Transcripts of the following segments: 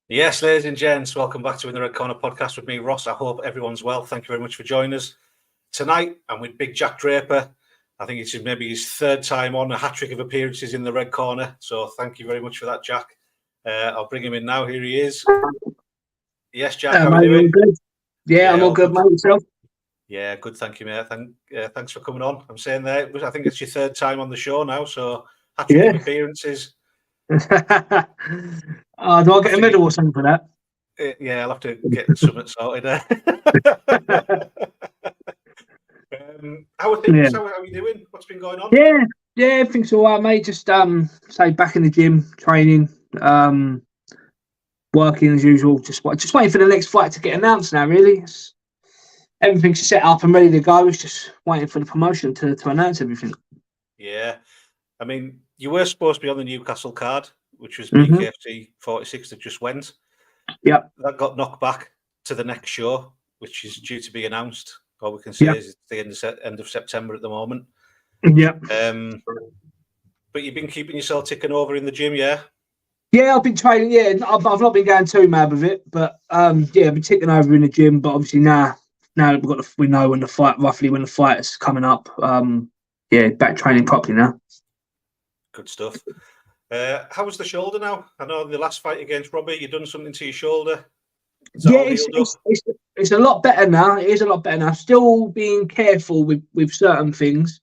Yes, ladies and gents, welcome back to the Red Korner podcast with me, Ross. I hope everyone's well. Thank you very much for joining us. Tonight, I'm with Big Jack Draper. I think it's maybe his third time on, a hat-trick of appearances in the Red Korner. So thank you very much for that, Jack. I'll bring him in now. Here he is. Yes, Jack, how are you doing? Good. Yeah, I'm all good, mate. Yourself? Yeah, good. Thank you, mate. Thanks for coming on. I'm saying there, I think it's your third time on the show now, so hat-trick of appearances. Do I get a medal or something for that? Yeah, I'll have to get something sorted. How are things? Yeah. How are you doing? What's been going on? Yeah, everything's all right, mate. Just say back in the gym, training, working as usual. Just waiting for the next fight to get announced now. Really, everything's set up and ready to go. It's just waiting for the promotion to announce everything. Yeah, I mean, you were supposed to be on the Newcastle card, which was BKFC 46 that just went. Yeah, that got knocked back to the next show, which is due to be announced. All we can say is it's the end of September at the moment. Yeah. But you've been keeping yourself ticking over in the gym, yeah? Yeah, I've been training. Yeah, I've not been going too mad with it, but I've been ticking over in the gym. But obviously now we know when the fight is coming up. Back training properly now. Good stuff. How was the shoulder now? I know the last fight against Robbie, you've done something to your shoulder. It's a lot better now. It is a lot better now. Still being careful with certain things,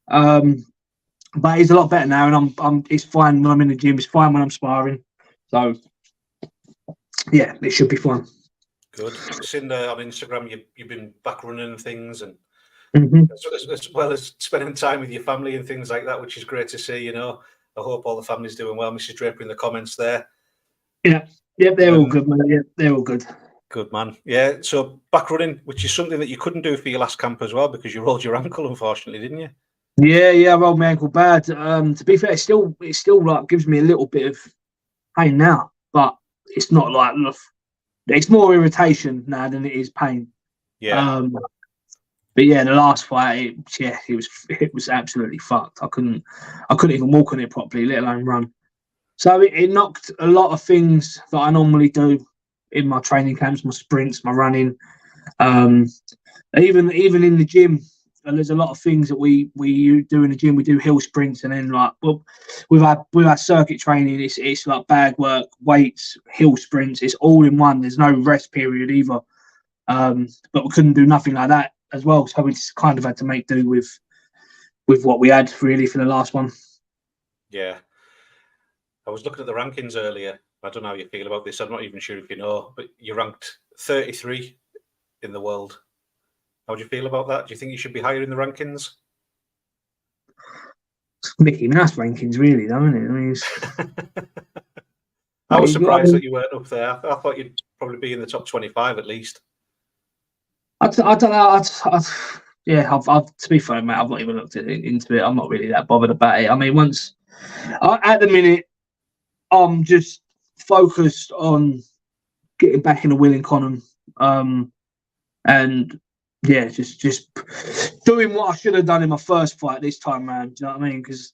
but it's a lot better now. And it's fine when I'm in the gym. It's fine when I'm sparring. So yeah, it should be fine. Good. I've seen on Instagram you've been back running and things, and as well as spending time with your family and things like that, which is great to see. You know, I hope all the family's doing well. Mrs. Draper in the comments there. Yeah, they're all good, man. Yeah, they're all good. Good man. Yeah, so back running, which is something that you couldn't do for your last camp as well because you rolled your ankle, unfortunately, didn't you? Yeah, I rolled my ankle bad. To be fair, it still like gives me a little bit of pain now, but it's not like it's more irritation now than it is pain. Yeah. But yeah, the last fight, it was absolutely fucked. I couldn't even walk on it properly, let alone run. So it knocked a lot of things that I normally do in my training camps, my sprints, my running. Even in the gym, there's a lot of things that we do in the gym. We do hill sprints, and then with our circuit training, it's like bag work, weights, hill sprints. It's all in one. There's no rest period either. But we couldn't do nothing like that as well, so we just kind of had to make do with what we had really for the last one. Yeah, I was looking at the rankings earlier. I don't know how you feel about this. I'm not even sure if you know, but you're ranked 33 in the world. How do you feel about that? Do you think you should be higher in the rankings? Mickey Mouse rankings, really, though, isn't it? I mean, I was surprised that you weren't up there. I thought you'd probably be in the top 25 at least. I don't know. To be fair, mate, I've not even looked into it. I'm not really that bothered about it. I mean, at the minute, I'm just focused on getting back in the Willing Conan, and yeah, just doing what I should have done in my first fight this time round. Do you know what I mean? Because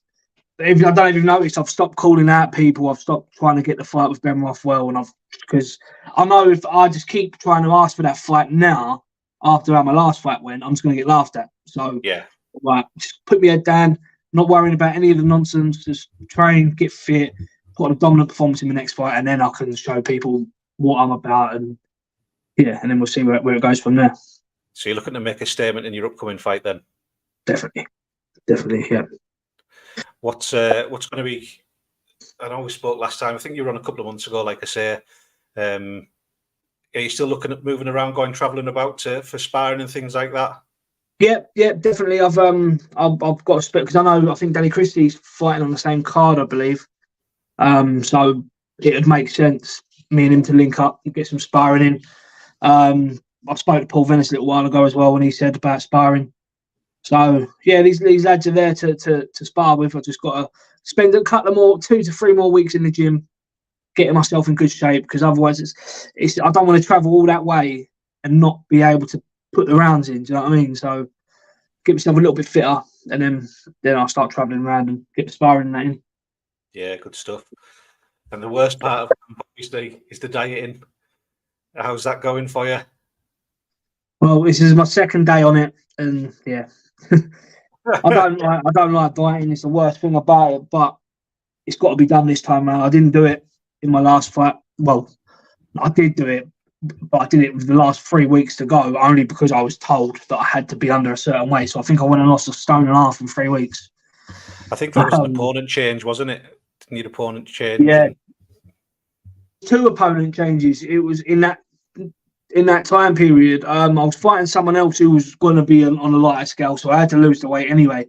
I don't even notice I've stopped calling out people. I've stopped trying to get the fight with Ben Rothwell, because I know if I just keep trying to ask for that fight now, after how my last fight went, I'm just going to get laughed at. So yeah, right, just put my head down, not worrying about any of the nonsense. Just train, get fit, put a dominant performance in the next fight, and then I can show people what I'm about, and then we'll see where it goes from there. So you're looking to make a statement in your upcoming fight, then? Definitely, yeah. What's going to be? I know we spoke last time. I think you were on a couple of months ago. Like I say, are you still looking at moving around, travelling about for sparring and things like that? Yeah, definitely. I've got a split because I think Danny Christie's fighting on the same card, I believe. So it would make sense me and him to link up and get some sparring in. I spoke to Paul Venice a little while ago as well when he said about sparring. So yeah, these lads are there to spar with. I just got to spend a couple of more, 2 to 3 more weeks in the gym, getting myself in good shape, because otherwise it's I don't want to travel all that way and not be able to put the rounds in. Do you know what I mean? So get myself a little bit fitter, and then I'll start travelling around and get the sparring in. Yeah, good stuff. And the worst part of camp, obviously, is the dieting. How's that going for you? Well, this is my second day on it, and yeah, I don't like dieting. It's the worst thing about it, but it's got to be done this time around. I didn't do it in my last fight. Well, I did do it, but I did it with the last 3 weeks to go, only because I was told that I had to be under a certain weight. So I think I went and lost 1.5 stone in 3 weeks. I think that was an opponent change, wasn't it? Didn't need opponent change. Yeah, 2 opponent changes. It was in that time period. I was fighting someone else who was going to be on a lighter scale, so I had to lose the weight anyway.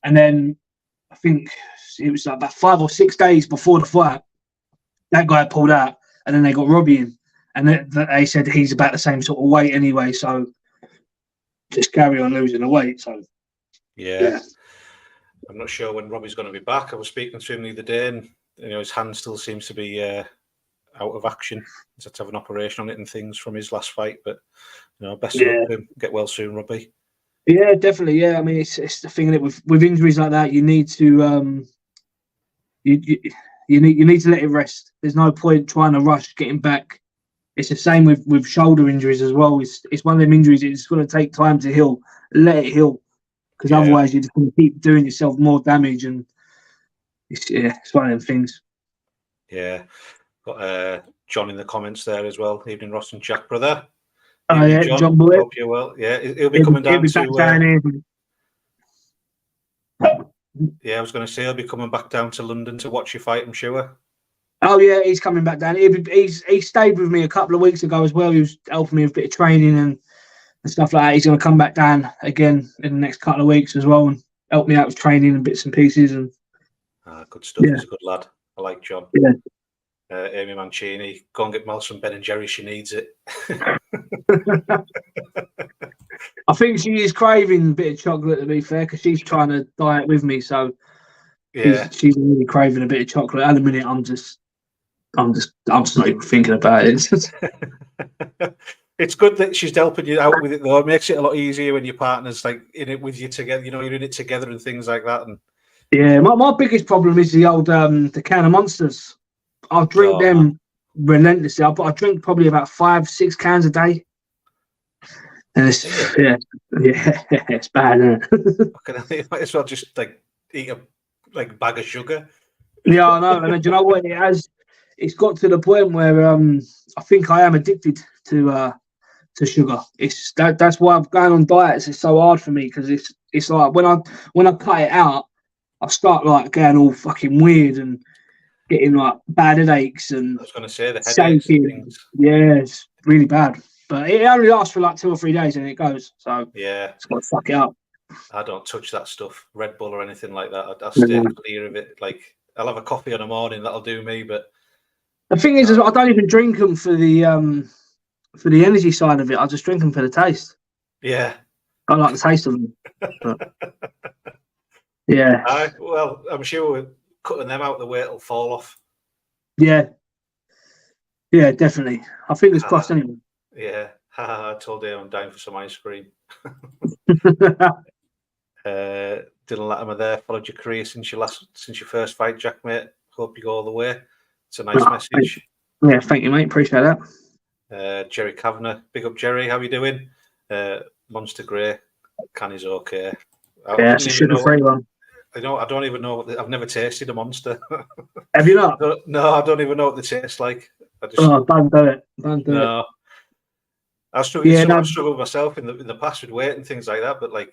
And then I think it was about 5 or 6 days before the fight, that guy pulled out, and then they got Robbie in, and they said he's about the same sort of weight anyway, so just carry on losing the weight. So yeah. I'm not sure when Robbie's going to be back. I was speaking to him the other day, and his hand still seems to be out of action. He's had to have an operation on it and things from his last fight. But best of luck to him. Get well soon, Robbie. Yeah, definitely. Yeah, I mean, it's the thing that with injuries like that, you need to you need to let it rest. There's no point trying to rush getting back. It's the same with shoulder injuries as well. It's one of them injuries. It's going to take time to heal. Let it heal. Because otherwise you're just going to keep doing yourself more damage, and it's one of them things. Yeah, got John in the comments there as well. Evening, Ross and Jack, brother. Oh yeah, John Bullet. Hope you're well. Yeah, he'll be coming down to. Yeah, I was going to say he'll be coming back down to London to watch your fight, I'm sure. Oh yeah, he's coming back down. He stayed with me a couple of weeks ago as well. He was helping me with a bit of training and stuff like that. He's going to come back down again in the next couple of weeks as well and help me out with training and bits and pieces. And good stuff. He's a good lad. I like John. Yeah. Amy Mancini, go and get Mel some Ben and Jerry. She needs it. I think she is craving a bit of chocolate, to be fair, because she's trying to diet with me. So she's really craving a bit of chocolate. At the minute, I'm just not even thinking about it. It's good that she's helping you out with it, though. It makes it a lot easier when your partner's like in it with you together. You're in it together and things like that. And yeah, my biggest problem is the old the can of Monsters. I drink them relentlessly. I drink probably about 5-6 cans a day. And it's it's bad, isn't it? You might as well just eat a bag of sugar. Yeah, I know. And do you know what? It's got to the point where I think I am addicted to sugar. That's why I'm going on diets. It's so hard for me because it's like when I cut it out, I start going all fucking weird and getting bad headaches and. I was going to say the headaches and things. Yeah, it's really bad. But it only lasts for 2 or 3 days and it goes. So yeah, it's got to suck it up. I don't touch that stuff, Red Bull or anything like that. I'll stay clear of it. I'll have a coffee in the morning. That'll do me. But the thing is, I don't even drink them for the energy side of it. I just drink them for the taste. Yeah, I like the taste of them. But, yeah. Well, I'm sure we're cutting them out the way it'll fall off. Yeah. Yeah, definitely. I think it's crossed anyway. Yeah. I told you I'm down for some ice cream. Dylan Latimer there. Followed your career since your first fight, Jack, mate. Hope you go all the way. It's a nice message. Yeah, thank you, mate. Appreciate that. Jerry Kavanagh. Big up, Jerry. How you doing? Monster Grey. Can is okay. Yeah, it's a sugar-free one. I don't even know I've never tasted a Monster. Have you not? No, I don't even know what they taste like. Don't do it. Don't do it. I struggle myself in the past with weight and things like that, but I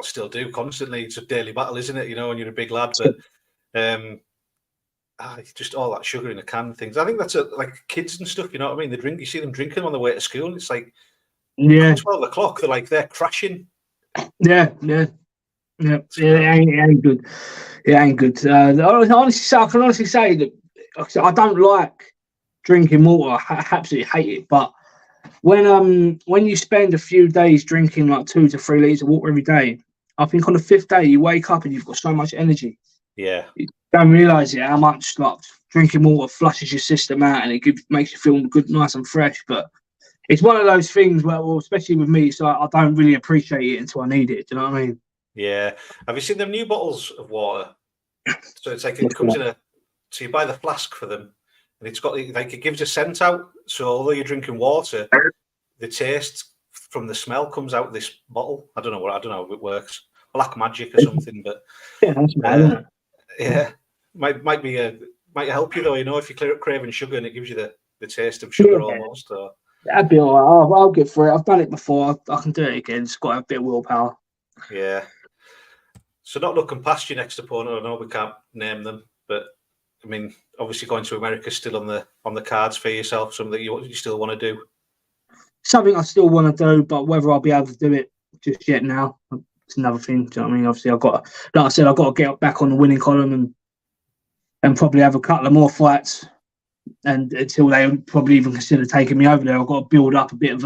still do constantly. It's a daily battle, isn't it? When you're a big lad, but just all that sugar in a can things. I think that's like kids and stuff. You know what I mean? You see them drinking on the way to school, and it's 12 o'clock. They're crashing. Yeah. It ain't good. It ain't good. I can honestly say that I don't like drinking water. I absolutely hate it. But when you spend a few days drinking 2 to 3 liters of water every day, I think on the 5th day you wake up and you've got so much energy. Yeah. You don't realise how much drinking water flushes your system out and it makes you feel good, nice and fresh. But it's one of those things where, especially with me, so I don't really appreciate it until I need it. Do you know what I mean? Yeah. Have you seen them new bottles of water? So it's it comes in a So you buy the flask for them, and it's got like it gives a scent out. So although you're drinking water, the taste from the smell comes out of this bottle. I don't know if it works. Black magic or something, but Yeah, that's mad, isn't it? yeah, might help you though. You know, if you're craving sugar and it gives you the taste of sugar almost. Or... That'd be all right. I'll get for it. I've done it before. I can do it again. It's got to have a bit of willpower. Yeah. So not looking past your next opponent. I know we can't name them, but I mean, obviously going to America is still on the cards for yourself. Something that you still want to do. Something I still want to do, but whether I'll be able to do it just yet now, it's another thing. Do you know what I mean? Obviously, I've got to get back on the winning column and probably have a couple of more fights. And until they probably even consider taking me over there, I've got to build up a bit of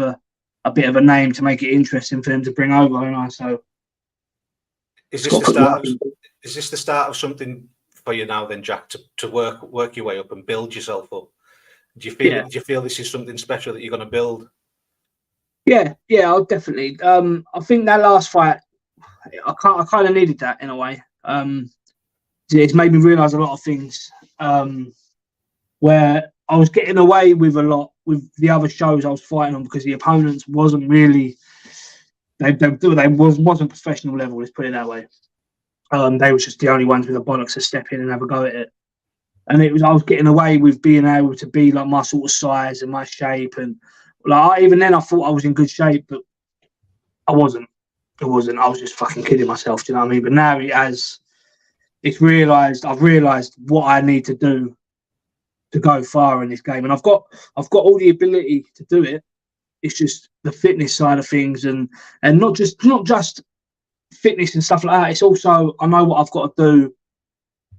a name to make it interesting for them to bring over. You know? So, is this the start of something for you now, then, Jack, to work your way up and build yourself up? Do you feel this is something special that you're going to build? Yeah, I'll definitely. I think that last fight, I kind of needed that in a way. It's made me realise a lot of things. Where I was getting away with a lot with the other shows I was fighting on because the opponents wasn't really wasn't professional level. Let's put it that way. They were just the only ones with the bollocks to step in and have a go at it. And I was getting away with being able to be like my sort of size and my shape, and like even then I thought I was in good shape, but I wasn't. I was just fucking kidding myself. Do you know what I mean? But now I've realised what I need to do to go far in this game, and I've got all the ability to do it. It's just the fitness side of things, and not just fitness and stuff like that. It's also I know what I've got to do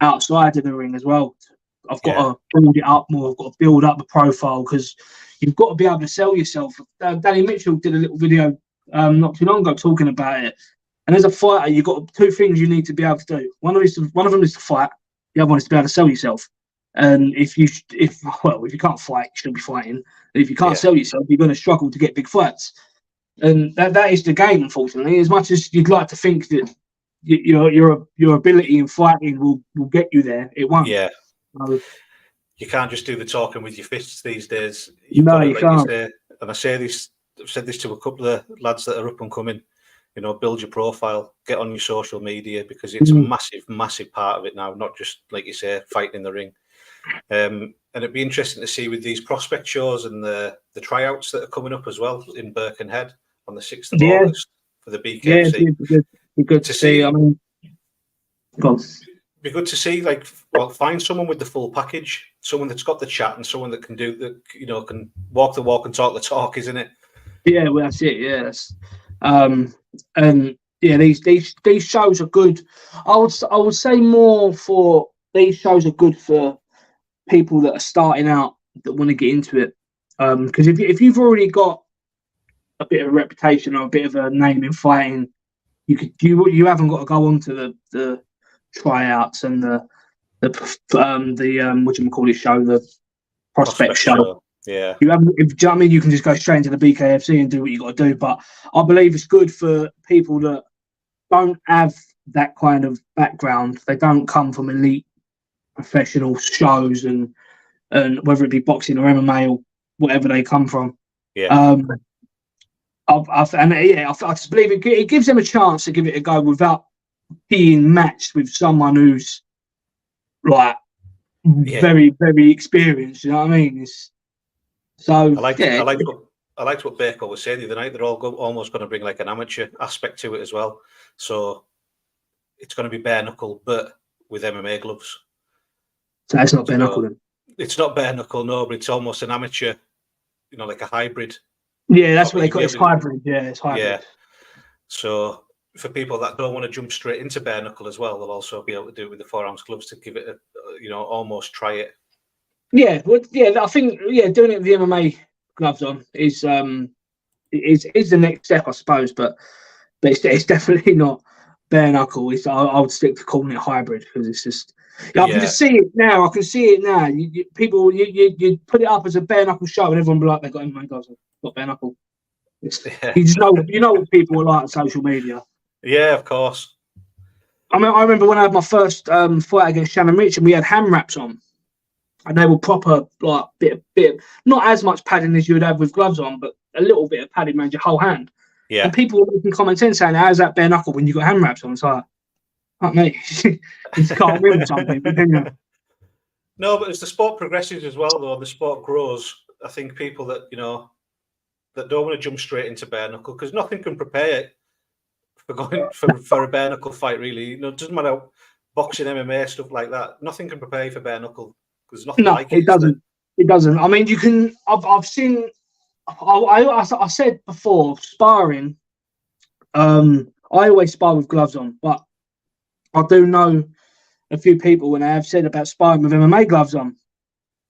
outside of the ring as well. I've got to build it up more. I've got to build up the profile because you've got to be able to sell yourself. Danny Mitchell did a little video not too long ago talking about it. And as a fighter, you've got two things you need to be able to do. One of them is to fight. The other one is to be able to sell yourself. And if you can't fight, you shouldn't be fighting. And if you can't sell yourself, you're going to struggle to get big fights. And that is the game, unfortunately. As much as you'd like to think that your ability in fighting will get you there, it won't. Yeah. You can't just do the talking with your fists these days. You can't. And I've said this to a couple of lads that are up and coming. You know, build your profile, get on your social media because it's a massive, massive part of it now. Not just like you say, fighting in the ring. And it'd be interesting to see with these prospect shows and the tryouts that are coming up as well in Birkenhead on the 6th of August for the BKFC. Yeah, be good to see. I mean, go on. Be good to see, find someone with the full package, someone that's got the chat and someone that can do the, can walk the walk and talk the talk, isn't it? Yeah, well, that's it. Yes, and yeah, these shows are good. I would say more for these shows are good for people that are starting out that want to get into it. Because if you've already got a bit of a reputation or a bit of a name in fighting, you haven't got to go on to the tryouts and the show, the prospect show. Yeah, do you know what I mean? You can just go straight into the BKFC and do what you got to do. But I believe it's good for people that don't have that kind of background. They don't come from elite professional shows and whether it be boxing or MMA or whatever they come from. Yeah. I just believe it gives them a chance to give it a go without being matched with someone who's very, very experienced. You know what I mean? I liked what Baker was saying the other night. They're all almost going to bring like an amateur aspect to it as well. So it's going to be bare knuckle, but with MMA gloves. So it's not bare knuckle then? It's not bare knuckle, no, but it's almost an amateur, like a hybrid. Yeah, that's what they call it. It's hybrid. Yeah, it's hybrid. Yeah. So for people that don't want to jump straight into bare knuckle as well, they'll also be able to do it with the 4-ounce gloves to give it almost try it. Yeah, well, I think doing it with the MMA gloves on is the next step, I suppose. But it's definitely not bare knuckle. I would stick to calling it hybrid because it's just. I can just see it now. I can see it now. You put it up as a bare knuckle show, and everyone will be like, "They got MMA gloves on, got bare knuckle." You just know, what people are like on social media. Yeah, of course. I remember when I had my first fight against Shannon Rich, and we had ham wraps on. and they were proper like bit not as much padding as you would have with gloves on, but a little bit of padding around your whole hand. Yeah. And people were making comments in saying, "How's that bare knuckle when you got hand wraps on?" It's like, fuck me, you just can't win with some people, can you? No, but as the sport progresses as well, though, the sport grows. I think people that that don't want to jump straight into bare knuckle, because nothing can prepare for going for a bare knuckle fight. Really, it doesn't matter boxing, MMA, stuff like that. Nothing can prepare you for bare knuckle. There's nothing like it. It doesn't. It doesn't. I mean, you can. I've seen. I said before, sparring. I always spar with gloves on, but I do know a few people when they have said about sparring with MMA gloves on.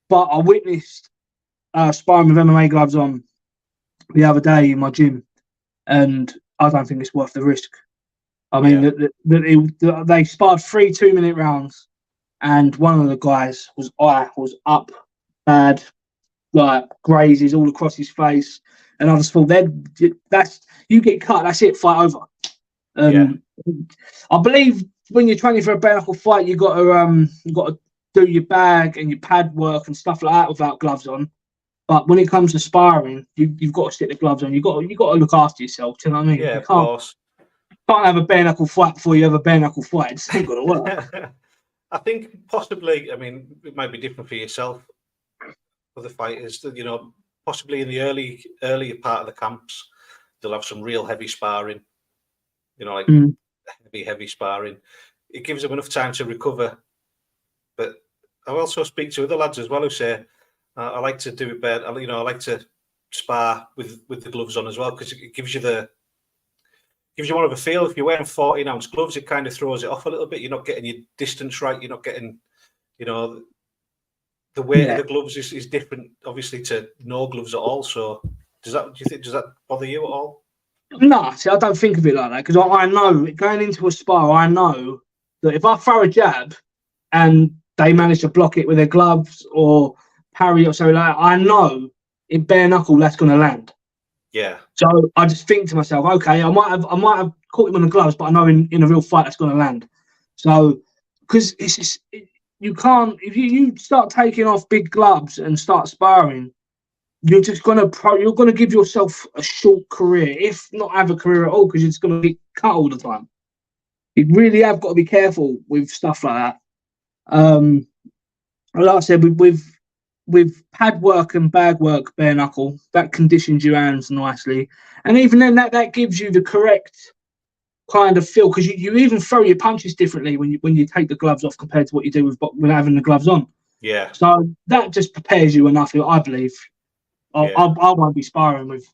But I witnessed sparring with MMA gloves on the other day in my gym, and I don't think it's worth the risk. I mean, they sparred 3 2-minute rounds, and one of the guys was up bad, like grazes all across his face, and I just thought that's you get cut, that's it, fight over. I believe when you're training for a bare knuckle fight, you got to do your bag and your pad work and stuff like that without gloves on. But when it comes to sparring, you've got to stick the gloves on. You got to look after yourself. Do you know what I mean? Yeah, of course. Can't have a bare knuckle fight before you have a bare knuckle fight. It's ain't gonna work. I think possibly. I mean, it might be different for yourself, for the fighters. Possibly in the earlier part of the camps, they'll have some real heavy sparring. Like heavy sparring. It gives them enough time to recover. But I also speak to other lads as well who say, I like to do it better. I like to spar with the gloves on as well, because it gives you more of a feel. If you're wearing 14-ounce gloves, it kind of throws it off a little bit. You're not getting your distance right. You're not getting, the weight of the gloves is different, obviously, to no gloves at all. So does that bother you at all? No, see, I don't think of it like that, because I know going into a spar, I know that if I throw a jab and they manage to block it with their gloves or parry or something like that, I know in bare knuckle that's going to land. Yeah. So I just think to myself, okay, I might have caught him on the gloves, but I know in a real fight that's going to land. So because you can't, if you start taking off big gloves and start sparring, you're going to give yourself a short career, if not have a career at all, because you're just going to be cut all the time. You really have got to be careful with stuff like that. Like I said, with pad work and bag work, bare knuckle, that conditions your hands nicely, and even then that gives you the correct kind of feel, because you even throw your punches differently when you take the gloves off compared to what you do with having the gloves on. Yeah. So that just prepares you enough, I believe. I won't be sparring with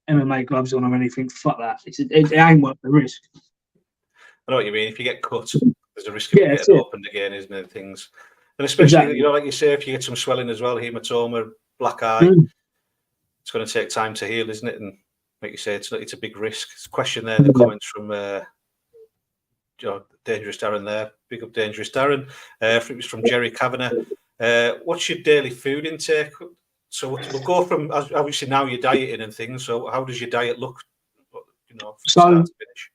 MMA gloves on or anything. Fuck that. It ain't worth the risk. I know what you mean. If you get cut, there's a risk of getting opened again, isn't there? Things. And especially, like you say, if you get some swelling as well, hematoma, black eye, it's going to take time to heal, isn't it? And like you say, it's a big risk. It's a question there. The comments from Dangerous Darren there. Big up Dangerous Darren. It was from Jerry Kavanagh. What's your daily food intake? So we'll go from, obviously now you're dieting and things. So how does your diet look? From start to finish?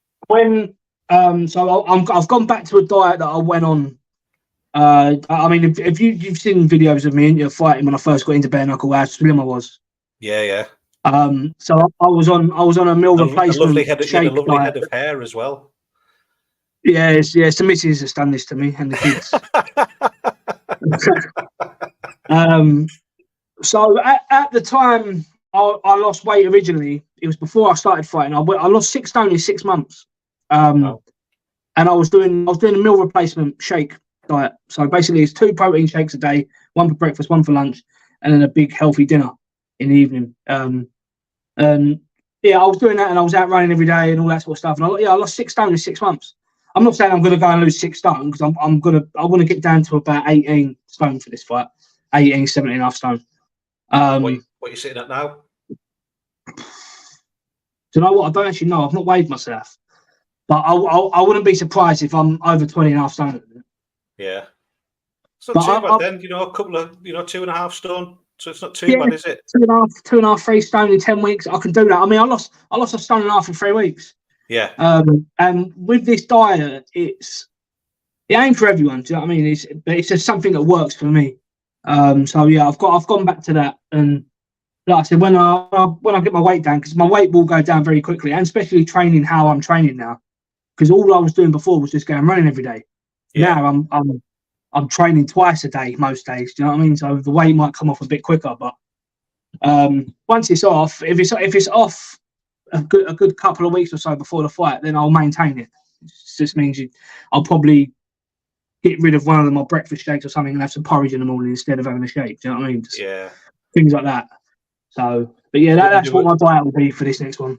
I've gone back to a diet that I went on. I mean, if you've seen videos of me fighting when I first got into bare knuckle, how slim I was. Yeah. So I was on a meal replacement. A lovely head of hair as well. Yes. The missus has done this to me and the kids. So at the time I lost weight originally, it was before I started fighting. I lost 6 stone in 6 months. And I was doing a meal replacement shake diet. So basically it's 2 protein shakes a day, 1 for breakfast, 1 for lunch, and then a big healthy dinner in the evening. I was doing that, and I was out running every day and all that sort of stuff. And I lost 6 stone in 6 months. I'm not saying I'm going to go and lose 6 stone, because I want to get down to about 18 stone for this fight, 17 and a half stone. What are you sitting at now? Do you know what? I don't actually know. I've not weighed myself, but I wouldn't be surprised if I'm over 20 and a half stone. Yeah. It's not too bad then, a couple of, 2.5 stone. So it's not too bad, is it? 2.5, 3 stone in 10 weeks. I can do that. I mean, I lost 1.5 stone in 3 weeks. Yeah. And with this diet, it ain't for everyone. Do you know what I mean? It's just something that works for me. So yeah, I've gone back to that, and like I said, when I get my weight down, because my weight will go down very quickly, and especially training how I'm training now, because all I was doing before was just going running every day. Yeah. Now I'm training twice a day most days. Do you know what I mean? So the weight might come off a bit quicker, but once it's off, if it's off a good couple of weeks or so before the fight, then I'll maintain it. It just means I'll probably get rid of one of my breakfast shakes or something and have some porridge in the morning instead of having a shake. Do you know what I mean? Just things like that. So, but yeah, that's what my diet will be for this next one.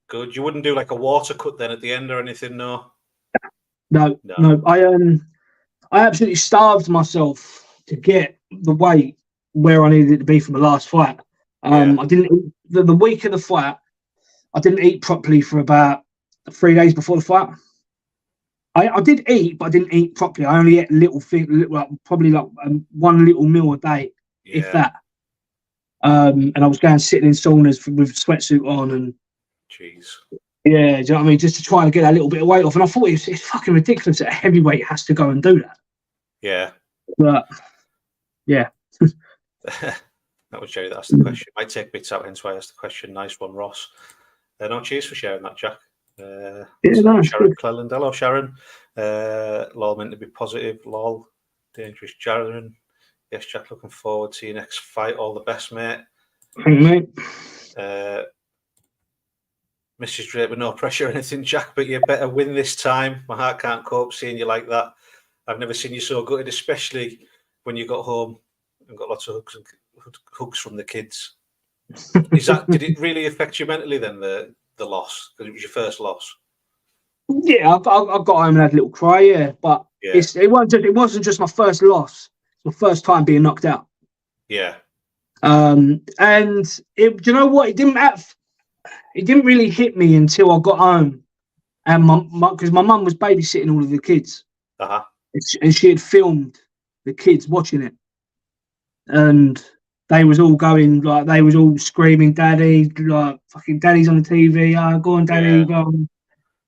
Good. You wouldn't do like a water cut then at the end or anything, no? No. I absolutely starved myself to get the weight where I needed it to be for the last fight. I didn't eat, the week of the fight. I didn't eat properly for about 3 days before the fight. I did eat, but I didn't eat properly. I only ate probably one little meal a day, if that. And I was going sitting in saunas with a sweatsuit on and. Jeez. Yeah, do you know what I mean? Just to try and get that little bit of weight off. And I thought it's fucking ridiculous that a heavyweight has to go and do that. Yeah. But, yeah. That was Jerry that asked the question. Might take bits out, hence why I asked the question. Nice one, Ross. No, cheers for sharing that, Jack. Sharon Cleland. Hello, Sharon. Lol meant to be positive. Lol. Dangerous Sharon. Yes, Jack, looking forward to your next fight. All the best, mate. Thank you, mate. Mrs. Draper, no pressure or anything, Jack, but you better win this time. My heart can't cope seeing you like that. I've never seen you so gutted, especially when you got home and got lots of hugs from the kids. Did it really affect you mentally then, the loss? Because it was your first loss. Yeah, I got home and had a little cry, yeah. But it wasn't just my first loss. It's my first time being knocked out. Yeah. And do you know what? It didn't really hit me until I got home, and because my mum was babysitting all of the kids, and she had filmed the kids watching it, and they was all screaming, "Daddy!" Like fucking Daddy's on the TV. Oh, go on, Daddy, go on.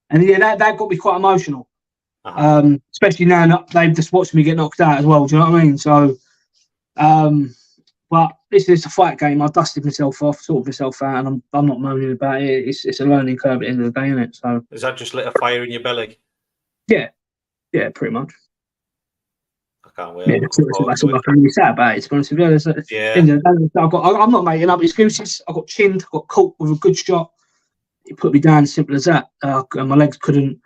And yeah, that got me quite emotional, especially now that they've just watched me get knocked out as well. Do you know what I mean? So, but this is a fight game. I dusted myself off, sorted myself out, and I'm not moaning about it. It's a learning curve at the end of the day, isn't it? So is that just lit a fire in your belly? Yeah, pretty much. I can't wait. Yeah, that's all I can really say about it. To be honest with you, I'm not making up excuses. I got chinned, I got caught with a good shot. It put me down, as simple as that. And my legs couldn't.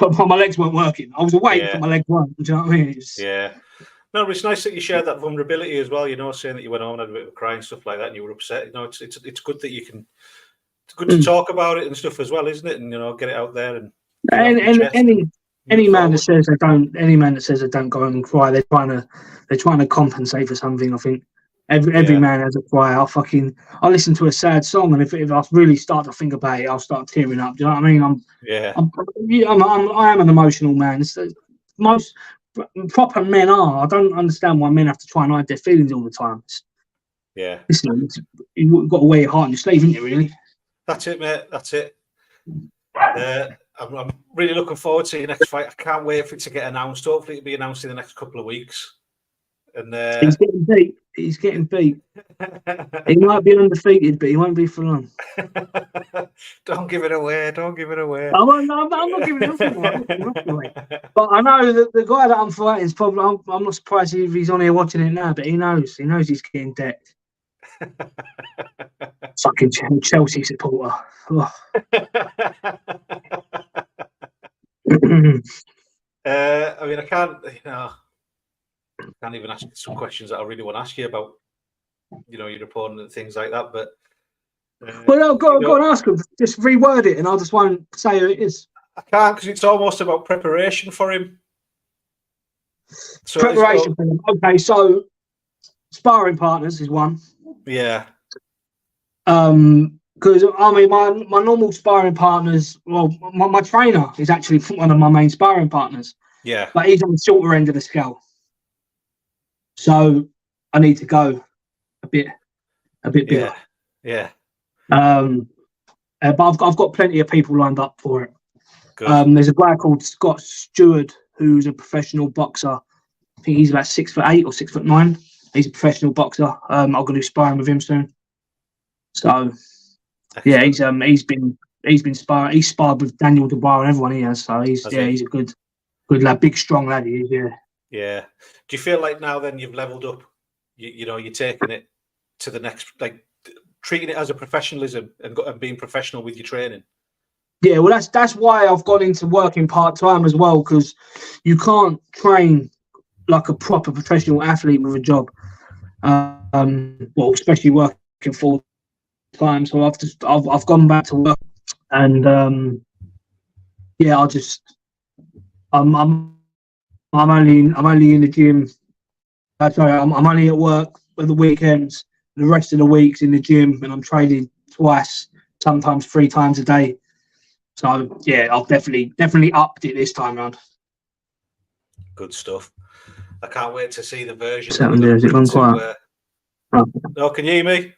My legs weren't working. I was awake, but my legs weren't. Do you know what I mean? No, but it's nice that you shared that vulnerability as well. You know, saying that you went home and had a bit of crying and stuff like that, and you were upset. You know, it's good that you can. It's good to talk about it and stuff as well, isn't it? And get it out there. And any man that says they don't go home and cry, they're trying to compensate for something. I think every man has a cry. I listen to a sad song, and if I really start to think about it, I'll start tearing up. Do you know what I mean? I am an emotional man. Most proper men are. I don't understand why men have to try and hide their feelings all the time. Listen, you've got to wear your heart on your sleeve, haven't you? Really. That's it, mate. That's it. I'm really looking forward to your next fight. I can't wait for it to get announced. Hopefully, it'll be announced in the next couple of weeks. And he's getting beat. He's getting beat. He might be undefeated, but he won't be for long. Don't give it away. Don't give it away. I'm not giving it away. But I know that the guy that I'm fighting is probably. I'm not surprised if he's on here watching it now, but he knows. He knows he's getting decked. Fucking Chelsea supporter. Oh. I mean, I can't even ask some questions that I really want to ask you about, your opponent and things like that. But well, go and ask him. Just reword it, and I just won't say who it is. I can't because it's almost about preparation for him. So preparation for him. Okay, so sparring partners is one. Yeah. Because I mean, my normal sparring partners. Well, my trainer is actually one of my main sparring partners. Yeah. But he's on the shorter end of the scale. So I need to go a bit bigger. Yeah. But I've got plenty of people lined up for it. Good. There's a guy called Scott Stewart who's a professional boxer. I think he's about 6'8" or 6'9". He's a professional boxer. I'm going to do sparring with him soon. So Excellent. yeah, he's been sparring. He's sparred with Daniel Dubois and everyone he has. So he's a good lad, big strong lad. He is, yeah. Yeah. Do you feel like now then you've leveled up? You know, you're taking it to the next, like treating it as a professionalism and being professional with your training. Yeah, well, that's why I've gone into working part-time as well, because you can't train like a proper professional athlete with a job. Well, especially working full time. So I've gone back to work, and yeah, I'm only in the gym. Sorry, I'm only at work for the weekends. The rest of the week's in the gym, and I'm training twice, sometimes 3 times a day. So yeah, I've definitely upped it this time round. Good stuff. I can't wait to see the version. Is it gone quiet? No, can you hear me?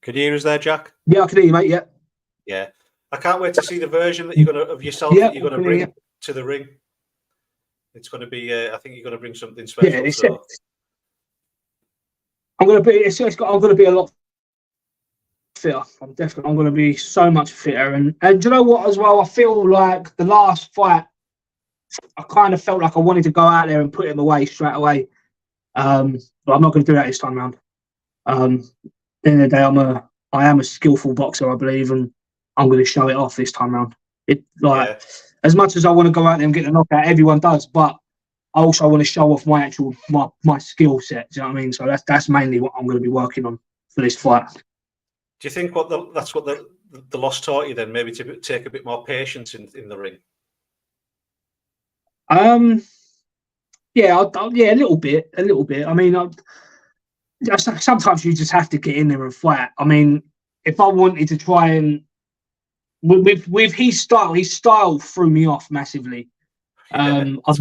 Can you hear us there, Jack? Yeah, I can hear you, mate. Yeah. Yeah. I can't wait to see the version that you're gonna of yourself that you're gonna bring to the ring. It's gonna be. I think you're gonna bring something special. Yeah, so. I'm gonna be. I'm gonna be a lot fitter. I'm gonna be so much fitter. And do you know what as well? I feel like the last fight, I kind of felt like I wanted to go out there and put him away straight away. But I'm not going to do that this time around. At the end of the day, I am a skillful boxer, I believe, and I'm going to show it off this time around. As much as I want to go out there and get the knockout, everyone does, but I also want to show off my skill set. Do you know what I mean? So that's mainly what I'm going to be working on for this fight. Do you think that's what the loss taught you then? Maybe to take a bit more patience in the ring. Yeah, a little bit. I mean, sometimes you just have to get in there and fight. I mean, if I wanted to try and with his style threw me off massively. Yeah, I've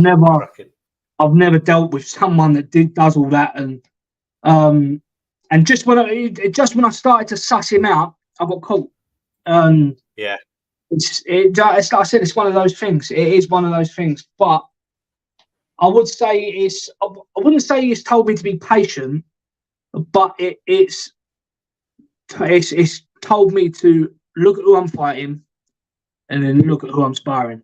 never dealt with someone that does all that, and just when I started to suss him out, I got caught. Yeah, it's like I said, it's one of those things. It is one of those things, but I wouldn't say it's told me to be patient, but it's told me to look at who I'm fighting and then look at who I'm sparring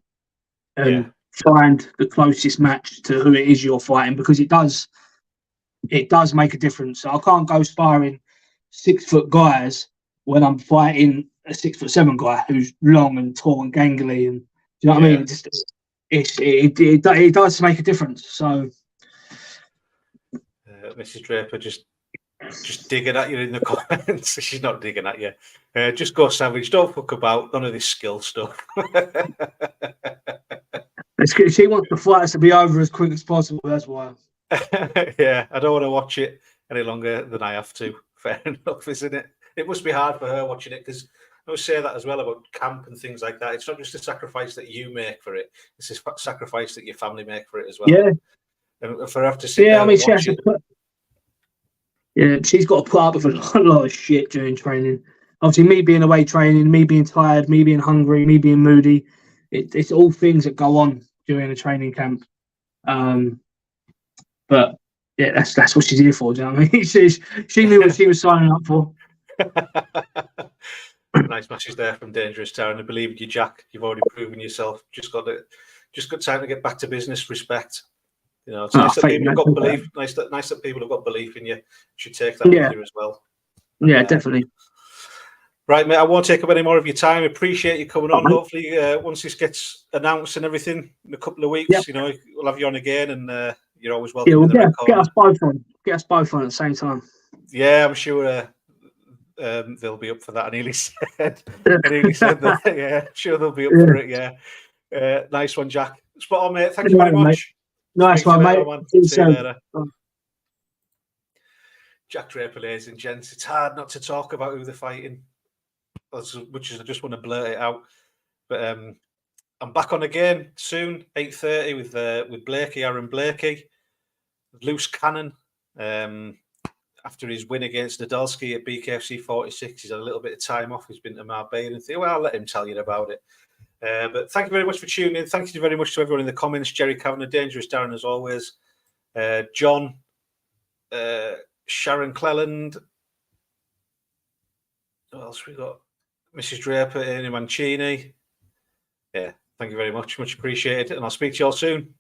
and find the closest match to who it is you're fighting, because it does make a difference. So I can't go sparring 6-foot guys when I'm fighting a 6'7" guy who's long and tall and gangly, and do you know what I mean? It does make a difference. So Mrs. Draper just digging at you in the comments. She's not digging at you. Just go savage. Don't fuck about. None of this skill stuff. She wants the fights to be over as quick as possible. That's why. Yeah, I don't want to watch it any longer than I have to. Fair enough, isn't it? It must be hard for her watching it, because I always say that as well about camp and things like that. It's not just a sacrifice that you make for it; it's a sacrifice that your family make for it as well. Yeah. And for her to sit there and watch it. She's got to put up with a lot of shit during training. Obviously, me being away training, me being tired, me being hungry, me being moody. It's all things that go on during a training camp. But yeah, that's what she's here for. Do you know what I mean? She knew what she was signing up for. Nice message there from Dangerous Town. I believe in you, Jack. You've already proven yourself. Just got time to get back to business. Respect. You know, it's nice that people have got belief. Nice that people have got belief in you. You should take that with you as well. Yeah, definitely. Right, mate. I won't take up any more of your time. Appreciate you coming on. Hopefully, once this gets announced and everything in a couple of weeks, you know, we'll have you on again, and you're always welcome. Yeah, we'll get us both on. Get us both on at the same time. Yeah, I'm sure they'll be up for that. I nearly said that. Yeah, sure they'll be up for it. Yeah, nice one, Jack. Spot on, mate. Thank you very much. Mate. Nice one, mate. See you later. Jack Draper, ladies and gents. It's hard not to talk about who they're fighting, as much as I just want to blurt it out. But I'm back on again soon, 8:30 with Blakey, Aaron Blakey, loose cannon. After his win against Nadolski at BKFC 46, he's had a little bit of time off. He's been to Marbella and think, well, I'll let him tell you about it. But thank you very much for tuning in. Thank you very much to everyone in the comments. Jerry Kavanagh, Dangerous Darren, as always. John, Sharon Cleland. What else we got? Mrs. Draper, Ernie Mancini. Yeah, thank you very much. Much appreciated. And I'll speak to you all soon.